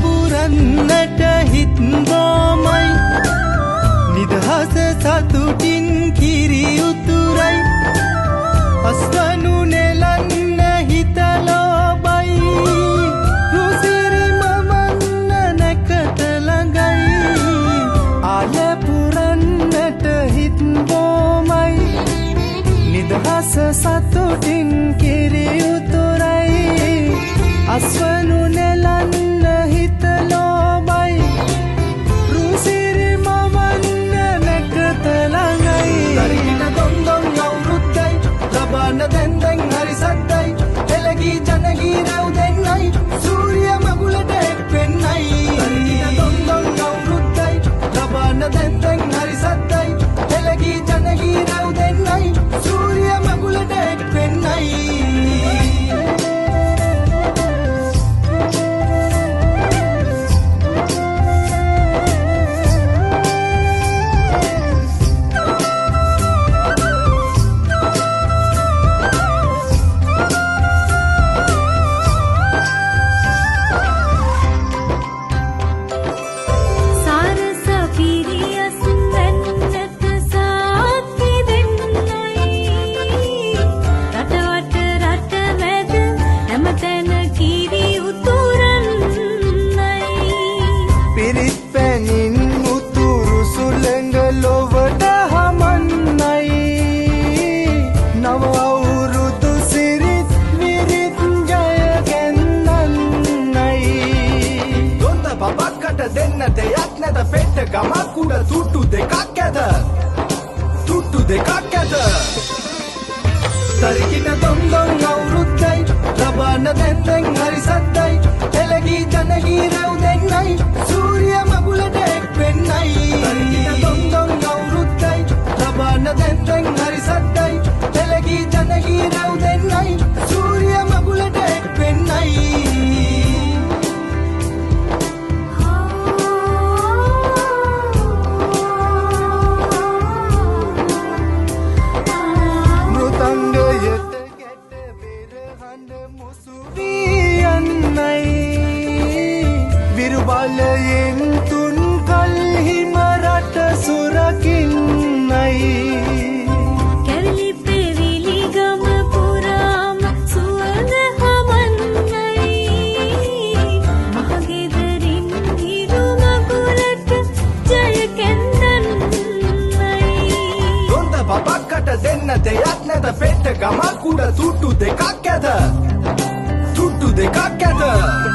පුරන්නට හිත්බෝමයි නිදහස සතුටින් කිරි උතුරයි අස්වනු නෙලන්න හිතලෝබයි රුසිරි මමන්න නැකට ළඟයි ආල පුරන්නට හිත්බෝමයි නිදහස සතුටින් කිරි උතුරයි අස්වනු නෙලන්න හිතලෝබයි රුසිරි මමන්න නැකත ළඟයි දරින දොන්දොන් අවුරුද්දයි ලබන්න දැන් හරි සද්දයි එළගී ජනගී රැව් දෙන්නයි සූර්ය මගුලට එක් වෙන්නයි දරින දොන්දොන් අවුරුද්දයි ලබන්න දැන් හරි සද්දයි එළගී ජනගී රැව් දෙන්නයි සූර්ය මගුලට එක් වෙන්නයි ගමක් උඩ තුට්ටු දෙකක් ඇද තුට්ටු දෙකක් ඇද තරිකිට දොන්දොන් අවුරුද්දයි ලබන්න දැන් හරි සද්දයි එළගී ජනගී රැව් දෙන්නයි සූර්ය මගුලට එක් වෙන්නයි තරිකිට දොන්දොන් අවුරුද්දයි ලබන්න දැන් හරි සද්දයි එළගී ජනගී රැව් දෙන්නයි සූර්ය මගුලට එක් වෙන්නයි බලයෙන් තුන් කල්හිම රට සුරකින්නයි කැවිලි පෙවිලි ගම පුරාම සුවඳ හමන්නයි මහගෙදරින් හිරු මගුලට ජය කැන්දන්නයි ගොන්ද බබක්කට දෙන්න දෙයක් නැත පෙට්ට ගමක් උඩ තුට්ටු දෙකක් ඇද තුට්ටු දෙකක් ඇද